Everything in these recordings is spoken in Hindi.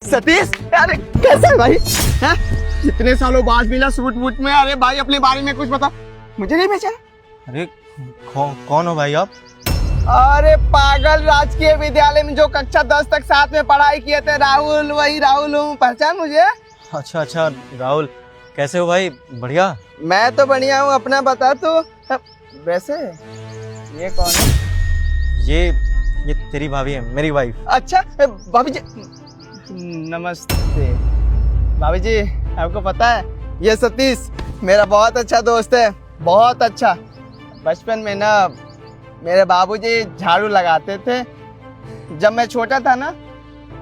सतीश, अरे कैसे है भाई? हाँ? इतने सालों बाद मिला सूट वूट में। अरे भाई अपने बारे में कुछ बता, मुझे नहीं पहचाना। अरे कौन हो भाई आप? अरे पागल, राजकीय विद्यालय में जो कक्षा 10 तक साथ में पढ़ाई किए थे, राहुल, वही राहुल हूँ। पहचान मुझे? अच्छा राहुल, कैसे हो भाई? बढ़िया। मैं तो बढ़िया हूँ, अपना बता तू। वैसे ये कौन है? ये तेरी भाभी है, मेरी वाइफ। अच्छा भाभी जी, नमस्ते। भाभी जी, आपको पता है ये सतीश मेरा बहुत अच्छा दोस्त है, बहुत अच्छा। बचपन में ना मेरे बाबूजी झाड़ू लगाते थे। जब मैं छोटा था ना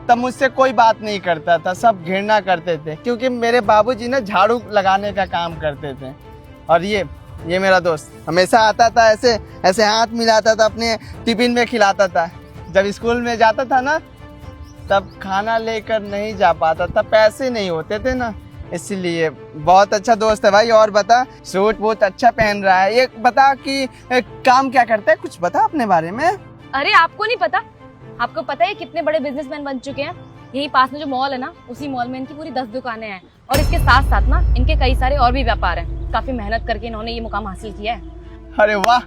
तब मुझसे कोई बात नहीं करता था, सब घृणा करते थे, क्योंकि मेरे बाबूजी ना झाड़ू लगाने का काम करते थे। और ये मेरा दोस्त हमेशा आता था, ऐसे ऐसे हाथ मिलाता था, अपने टिफिन में खिलाता था। जब स्कूल में जाता था ना तब खाना लेकर नहीं जा पाता था, पैसे नहीं होते थे ना, इसलिए। बहुत अच्छा दोस्त है भाई। और बता, सूट बहुत अच्छा पहन रहा है। ये बता कि काम क्या करता है, कुछ बता अपने बारे में। अरे आपको नहीं पता? आपको पता है कितने बड़े बिजनेसमैन बन चुके हैं? यही पास में जो मॉल है ना, उसी मॉल में इनकी पूरी 10 दुकानें हैं, और इसके साथ साथ ना इनके कई सारे और भी व्यापार हैं। काफी मेहनत करके इन्होंने ये मुकाम हासिल किया है। अरे वाह,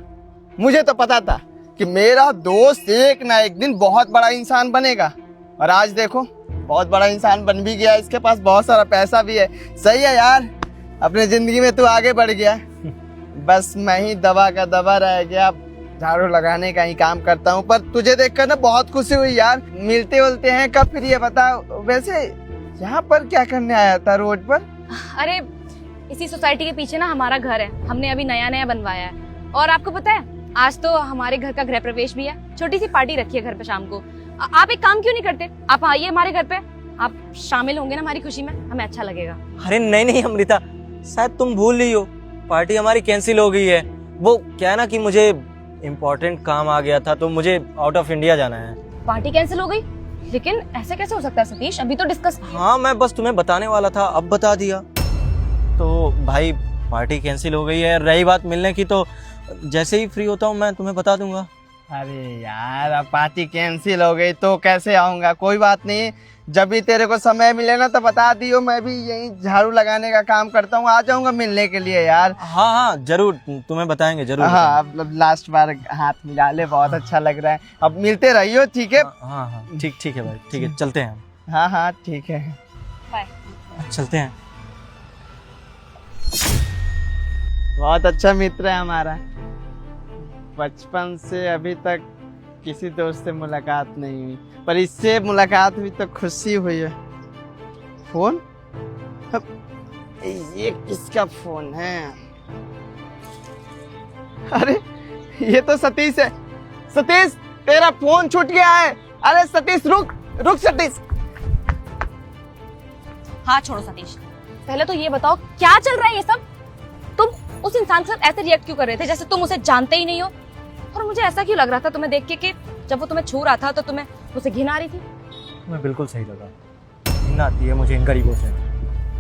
मुझे तो पता था कि मेरा दोस्त एक ना एक दिन बहुत बड़ा इंसान बनेगा, और आज देखो बहुत बड़ा इंसान बन भी गया। इसके पास बहुत सारा पैसा भी है। सही है यार, अपने जिंदगी में तू आगे बढ़ गया। बस मैं ही दबा का दबा रह गया, झाड़ू लगाने का ही काम करता हूँ। पर तुझे देखकर ना बहुत खुशी हुई यार। मिलते उलते हैं कब फिर, ये बता। वैसे यहाँ पर क्या करने आया था रोड पर? अरे इसी सोसाइटी के पीछे ना हमारा घर है, हमने अभी नया बनवाया है। और आपको पता है आज तो हमारे घर का गृह प्रवेश भी है। छोटी सी पार्टी रखी है घर पे शाम को। आप एक काम क्यों नहीं करते, आप आइए हमारे घर पे, आप शामिल होंगे ना हमारी खुशी में, हमें अच्छा लगेगा। अरे नहीं अमृता, शायद तुम भूल रही हो, पार्टी हमारी कैंसिल हो गई है। वो क्या है ना कि मुझे इम्पोर्टेंट काम आ गया था, तो मुझे आउट ऑफ इंडिया जाना है। पार्टी कैंसिल हो गई? लेकिन ऐसे कैसे हो सकता है सतीश, अभी तो डिस्कस। हाँ, मैं बस तुम्हें बताने वाला था, अब बता दिया। तो भाई पार्टी कैंसिल हो गई है। रही बात मिलने की, तो जैसे ही फ्री होता हूँ मैं तुम्हें बता दूंगा। अरे यार, अब पार्टी कैंसिल हो गई तो कैसे आऊंगा? कोई बात नहीं, जब भी तेरे को समय मिले ना तो बता दियो। मैं भी यही झाड़ू लगाने का काम करता हूँ, आ जाऊंगा मिलने के लिए यार। हाँ जरूर, तुम्हें बताएंगे जरूर। हाँ, अब लास्ट बार हाथ मिला ले, बहुत अच्छा लग रहा है। अब मिलते रहियो, ठीक है? हाँ ठीक है भाई, ठीक है, चलते हैं। हाँ ठीक है, बाय। चलते हैं। बहुत अच्छा मित्र है हमारा। बचपन से अभी तक किसी दोस्त से मुलाकात नहीं हुई, पर इससे मुलाकात हुई तो खुशी हुई है। फोन? ये किसका फोन है? अरे ये तो सतीश है। सतीश, तेरा फोन छूट गया है। अरे सतीश, रुक सतीश। हाँ छोड़ो सतीश, पहले तो ये बताओ क्या चल रहा है ये सब? तुम उस इंसान के साथ ऐसे रिएक्ट क्यों कर रहे थे जैसे तुम उसे जानते ही नहीं हो? और मुझे ऐसा क्यों लग रहा था तुम्हें देख के कि जब वो तुम्हें छू रहा था तो तुम्हें उसे घिन आ रही थी? तुम्हें बिल्कुल सही लगा, घिन आती है मुझे इन गरीबों से,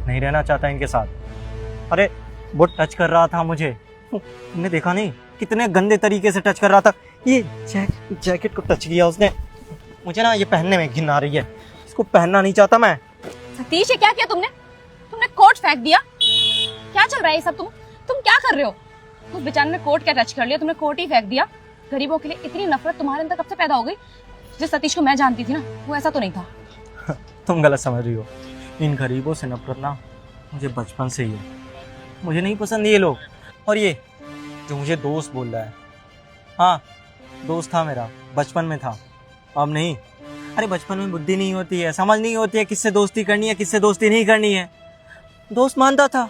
नहीं रहना चाहता इनके साथ। अरे वो टच कर रहा था मुझे, तुमने देखा नहीं कितने गंदे तरीके से टच कर रहा था। ये जैकेट को टच किया उसने, मुझे ना ये पहनने में घिन आ रही है, इसको पहनना नहीं चाहता मैं। सतीश, ये क्या किया तुमने कोट फेंक दिया? क्या चल रहा है ये सब? तुम क्या कर रहे हो? उस बेचारे ने कोट क्या टच कर लिया, तुमने कोट ही फेंक दिया। गरीबों के लिए इतनी नफरत तुम्हारे अंदर कब से पैदा हो गई? जिस सतीश को मैं जानती थी ना, वो ऐसा तो नहीं था। तुम गलत समझ रही हो, इन गरीबों से नफरत ना मुझे बचपन से ही है। मुझे नहीं पसंद ये लोग। और ये जो मुझे दोस्त बोल रहा है, हाँ दोस्त था मेरा, बचपन में था, अब नहीं। अरे बचपन में बुद्धि नहीं होती है, समझ नहीं होती है किससे दोस्ती करनी है, किससे दोस्ती नहीं करनी है। दोस्त मानता था,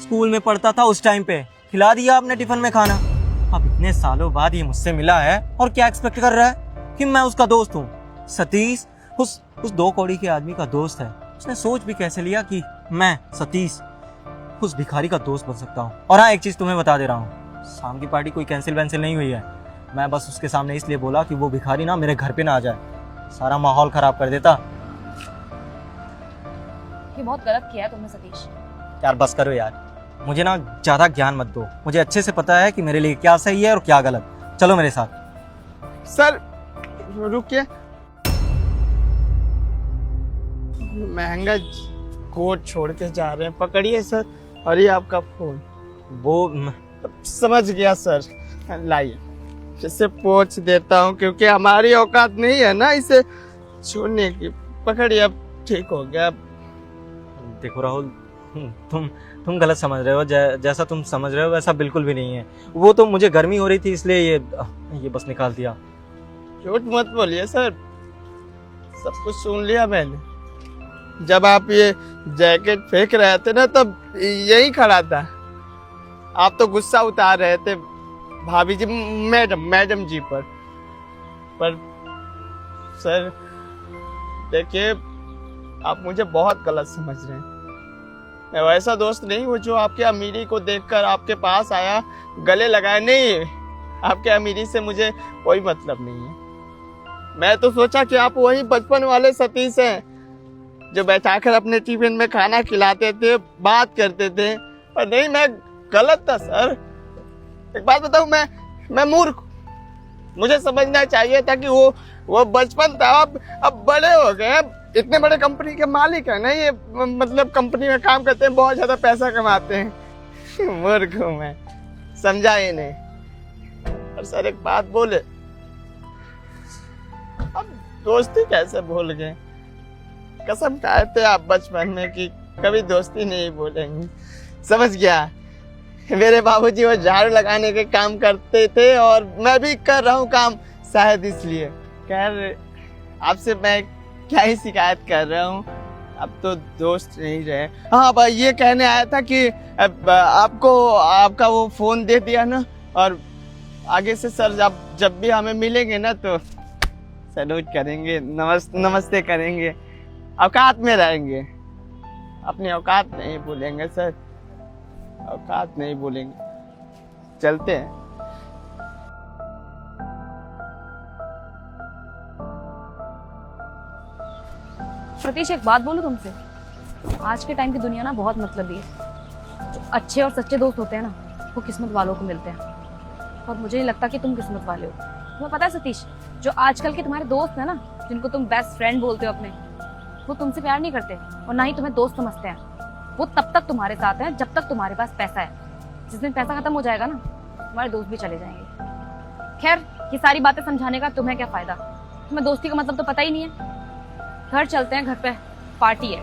स्कूल में पढ़ता था, उस टाइम पे खिला दिया आपने टिफिन में खाना। अब इतने सालों बाद ये मुझसे मिला है और क्या एक्सपेक्ट कर रहा है कि मैं उसका दोस्त हूँ? सतीश उस 2 कौड़ी के आदमी का दोस्त है। उसने सोच भी कैसे लिया कि मैं सतीश उस भिखारी का दोस्त बन सकता हूँ? और हाँ, एक चीज तुम्हें बता दे रहा हूँ, शाम की पार्टी कोई कैंसिल वैंसिल नहीं हुई है। मैं बस उसके सामने इसलिए बोला कि वो भिखारी ना मेरे घर पे ना आ जाए, सारा माहौल खराब कर देता। ये बहुत गलत किया है तुमने सतीश। यार बस करो यार, मुझे ना ज्यादा ज्ञान मत दो, मुझे अच्छे से पता है कि मेरे लिए क्या सही है और क्या गलत। चलो मेरे साथ। सर रुकिए। महंगा कोट छोड़ के जा रहे हैं, पकड़िए सर। और ये आपका फोन। वो समझ गया सर, लाइए इसे पोंछ देता हूँ, क्योंकि हमारी औकात नहीं है ना इसे छोड़ने की। पकड़िए, अब ठीक हो गया। देखो राहुल, तुम गलत समझ रहे हो। जैसा तुम समझ रहे हो वैसा बिल्कुल भी नहीं है। वो तो मुझे गर्मी हो रही थी इसलिए ये बस निकाल दिया। झूठ मत बोलिए सर, सब कुछ सुन लिया मैंने। जब आप ये जैकेट फेंक रहे थे ना, तब यही खड़ा था। आप तो गुस्सा उतार रहे थे भाभी जी, मैडम जी पर सर देखिए, आप मुझे बहुत गलत समझ रहे हैं। मैं वैसा दोस्त नहीं हूँ जो आपके अमीरी को देखकर आपके पास आया, गले लगाए। नहीं, आपके अमीरी से मुझे कोई मतलब नहीं है। मैं तो सोचा कि आप वही बचपन वाले सतीश हैं जो बैठाकर अपने टिफिन में खाना खिलाते थे, बात करते थे। पर नहीं, मैं गलत था सर। एक बात बताऊं, मैं मूर्ख। मुझे समझना चाहिए था कि वो बचपन था। अब बड़े हो गए, अब इतने बड़े कंपनी के मालिक है ना ये, मतलब कंपनी में काम करते हैं, बहुत ज्यादा पैसा कमाते हैं। मूर्ख हूं मैं, समझा ही नहीं। और सर एक बात बोले, अब दोस्ती कैसे भूल गए? कसम खाए थे आप बचपन में कि कभी दोस्ती नहीं भूलेंगे। समझ गया। मेरे बाबूजी वो झाड़ू लगाने के काम करते थे और मैं भी कर रहा हूँ काम, शायद इसलिए। खैर, आपसे मैं क्या ही शिकायत कर रहा हूँ, अब तो दोस्त नहीं रहे। हाँ, अब ये कहने आया था कि अब आपका वो फोन दे दिया ना, और आगे से सर जब भी हमें मिलेंगे ना तो सैल्यूट करेंगे, नमस्ते करेंगे, औकात में रहेंगे। अपनी औकात नहीं भूलेंगे सर, औकात नहीं भूलेंगे। चलते हैं। सतीश, एक बात बोलूं तुमसे, आज के टाइम की दुनिया ना बहुत मतलबी है। जो अच्छे और सच्चे दोस्त होते हैं ना, वो किस्मत वालों को मिलते हैं। और मुझे नहीं लगता कि तुम किस्मत वाले हो। तुम्हें पता है सतीश, जो आजकल के तुम्हारे दोस्त हैं ना, जिनको तुम बेस्ट फ्रेंड बोलते हो अपने, वो तुमसे प्यार नहीं करते और ना ही तुम्हें दोस्त समझते हैं। वो तब तक तुम्हारे साथ हैं जब तक तुम्हारे पास पैसा है। जिस दिन पैसा खत्म हो जाएगा ना, तुम्हारे दोस्त भी चले जाएंगे। खैर, ये सारी बातें समझाने का तुम्हें क्या फायदा? तुम्हें दोस्ती का मतलब तो पता ही नहीं है। घर चलते हैं, घर पे पार्टी है।